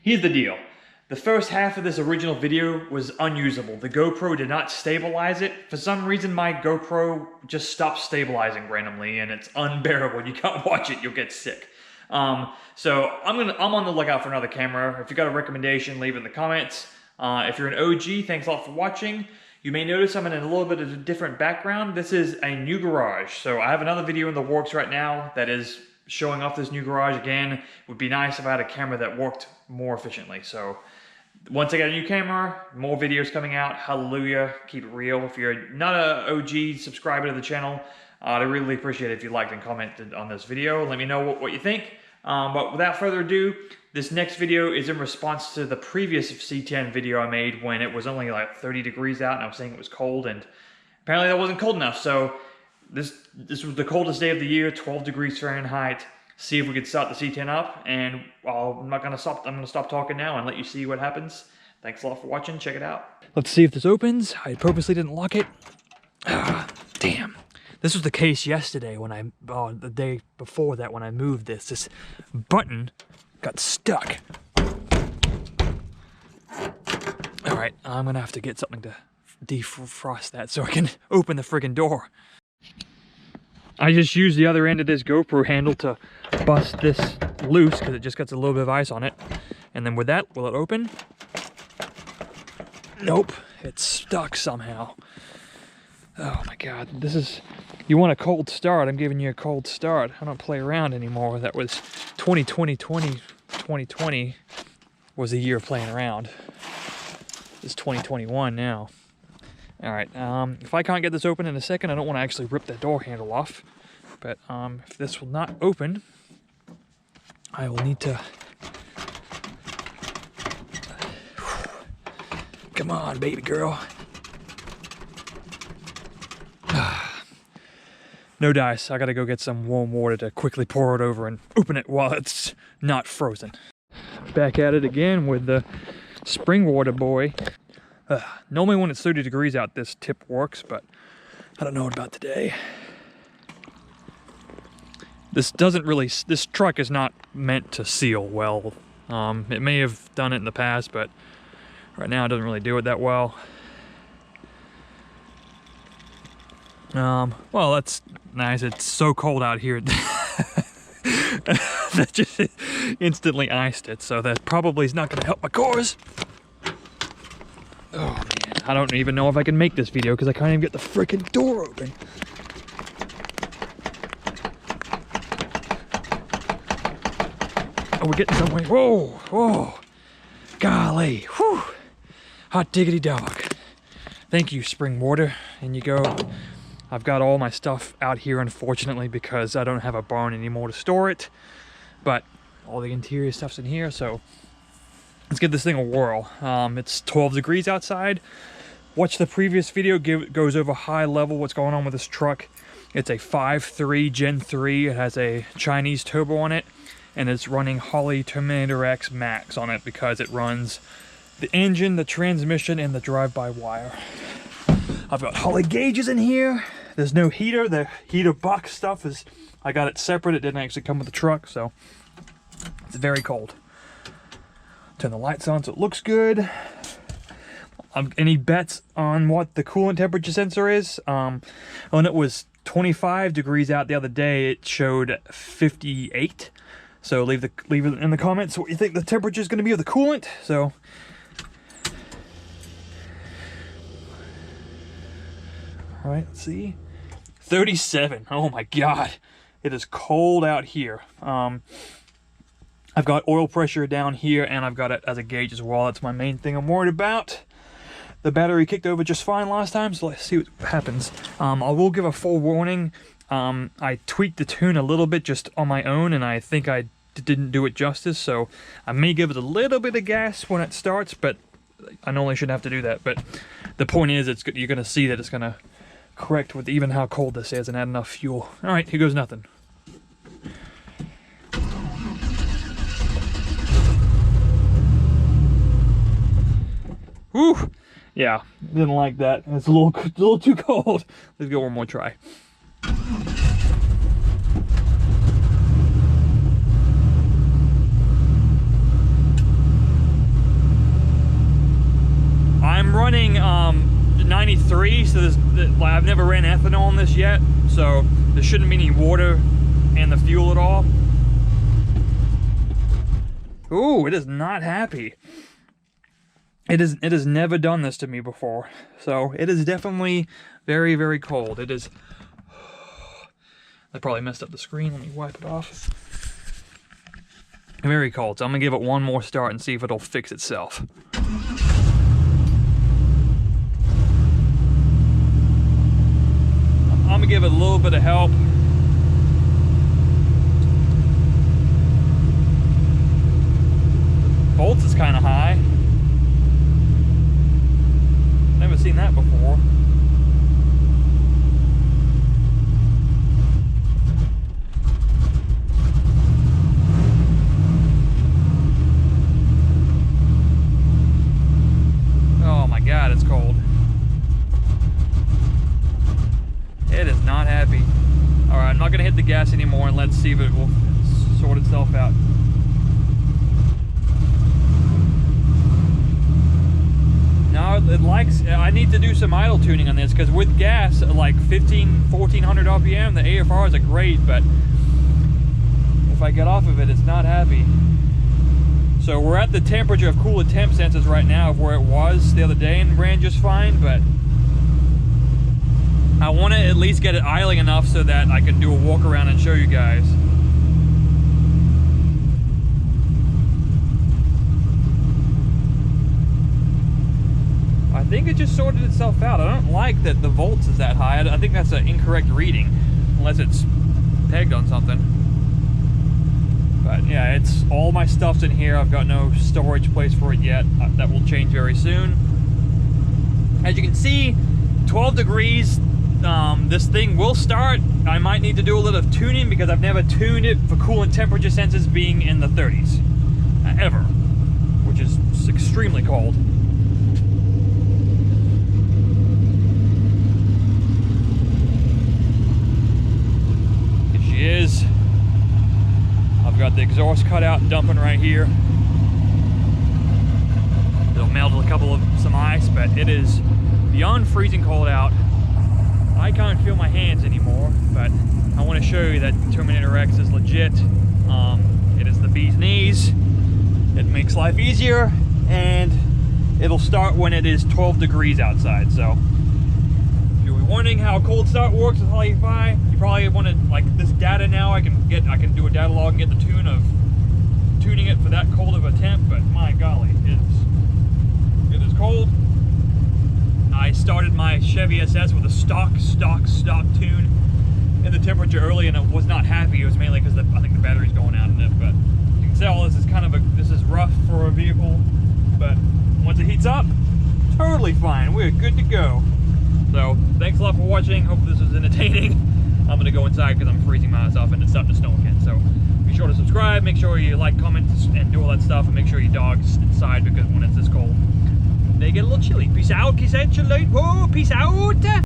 Here's the deal. The first half of this original video was unusable. The GoPro did not stabilize it. For some reason, my GoPro just stopped stabilizing randomly, and it's unbearable. You can't watch it, you'll get sick. So I'm on the lookout for another camera. If you got a recommendation, leave it in the comments. If you're an OG, thanks a lot for watching. You may notice I'm in a little bit of a different background. This is a new garage. So I have another video in the works right now that is showing off this new garage again. It would be nice if I had a camera that worked more efficiently. So once I get a new camera, more videos coming out. Hallelujah. Keep it real. If you're not an OG subscriber to the channel, I'd really appreciate it if you liked and commented on this video. Let me know what you think. But without further ado, this next video is in response to the previous C10 video I made when it was only like 30 degrees out and I was saying it was cold, and apparently that wasn't cold enough. So this was the coldest day of the year, 12 degrees Fahrenheit. See if we could start the C10 up, and I'm gonna stop talking now and let you see what happens. Thanks a lot for watching. Check it out. Let's see if this opens. I purposely didn't lock it. Ah, damn. This was the case yesterday when the day before that when I moved this. This button got stuck. All right, I'm gonna have to get something to defrost that so I can open the friggin' door. I just used the other end of this GoPro handle to bust this loose because it just gets a little bit of ice on it. And then with that, will it open? Nope, it's stuck somehow. Oh my God, you want a cold start, I'm giving you a cold start. I don't play around anymore. That was 2020 was the year of playing around. It's 2021 now. All right, if I can't get this open in a second, I don't want to actually rip the door handle off. But if this will not open, I will need to... Come on, baby girl. No dice. I gotta go get some warm water to quickly pour it over and open it while it's not frozen. Back at it again with the spring water boy. Normally when it's 30 degrees out, this tip works, but I don't know about today. This truck is not meant to seal well. It may have done it in the past, but right now it doesn't really do it that well. Well, that's nice. It's so cold out here. That just instantly iced it, so that probably is not going to help my cause. Oh man, I don't even know if I can make this video because I can't even get the freaking door open. Oh, we're getting somewhere. Whoa, whoa, golly, whew, hot diggity dog. Thank you, spring water. And you go. I've got all my stuff out here, unfortunately, because I don't have a barn anymore to store it. But all the interior stuff's in here, so let's give this thing a whirl. It's 12 degrees outside. Watch the previous video, goes over high level what's going on with this truck. It's a 5.3 Gen 3. It has a Chinese turbo on it, and it's running Holley Terminator X Max on it because it runs the engine, the transmission, and the drive-by-wire. I've got Holley gauges in here. There's no heater. The heater box stuff I got it separate. It didn't actually come with the truck, so it's very cold. Turn the lights on so it looks good. Any bets on what the coolant temperature sensor is? When it was 25 degrees out the other day, it showed 58. So leave it in the comments what you think the temperature is going to be of the coolant. So all right, let's see. 37. Oh my God, it is cold out here. I've got oil pressure down here, and I've got it as a gauge as well. That's my main thing I'm worried about. The battery kicked over just fine last time, so let's see what happens. I will give a full warning. I tweaked the tune a little bit just on my own, and I think I didn't do it justice, so I may give it a little bit of gas when it starts, but I normally shouldn't have to do that. But the point is, you're going to see that it's going to correct with even how cold this is and add enough fuel. All right, here goes nothing. Whew. Yeah, didn't like that. It's a little too cold. Let's go one more try. running 93, so I've never ran ethanol on this yet, so there shouldn't be any water in the fuel at all. Ooh, it is not happy. It has never done this to me before, so it is definitely very, very cold. It is. I probably messed up the screen. Let me wipe it off. Very cold, so I'm gonna give it one more start and see if it'll fix itself. I'm gonna give it a little bit of help. Volts is kind of high. Never seen that before. Oh my God, it's cold. It is not happy. All right, I'm not gonna hit the gas anymore, and let's see if it will sort itself out. No, it likes, I need to do some idle tuning on this, because with gas, like 1400 RPM, the AFRs are great, but if I get off of it, it's not happy. So we're at the temperature of cooler temp sensors right now of where it was the other day and ran just fine, but I want to at least get it idling enough so that I can do a walk around and show you guys. I think it just sorted itself out. I don't like that the volts is that high. I think that's an incorrect reading, unless it's pegged on something. But yeah, it's all my stuff's in here. I've got no storage place for it yet. That will change very soon. As you can see, 12 degrees. This thing will start. I might need to do a little tuning because I've never tuned it for coolant temperature sensors being in the 30s. Ever. Which is extremely cold. Is I've got the exhaust cut out and dumping right here. It'll melt some ice, but it is beyond freezing cold out. I can't feel my hands anymore, but I want to show you that Terminator X is legit. It is the bee's knees. It makes life easier, and it'll start when it is 12 degrees outside. So wondering how cold start works with Holley Fi, you probably want to, like, this data now, I can do a data log and get the tune of tuning it for that cold of a temp, but my golly, it is cold. I started my Chevy SS with a stock tune in the temperature early, and it was not happy. It was mainly because I think the battery's going out in it, but you can tell this is kind of this is rough for a vehicle, but once it heats up, totally fine. We're good to go. So, thanks a lot for watching. Hope this was entertaining. I'm going to go inside because I'm freezing my ass off and it's starting to snow again. So, be sure to subscribe, make sure you like, comment, and do all that stuff, and make sure your dog's inside because when it's this cold, they get a little chilly. Peace out, peace out.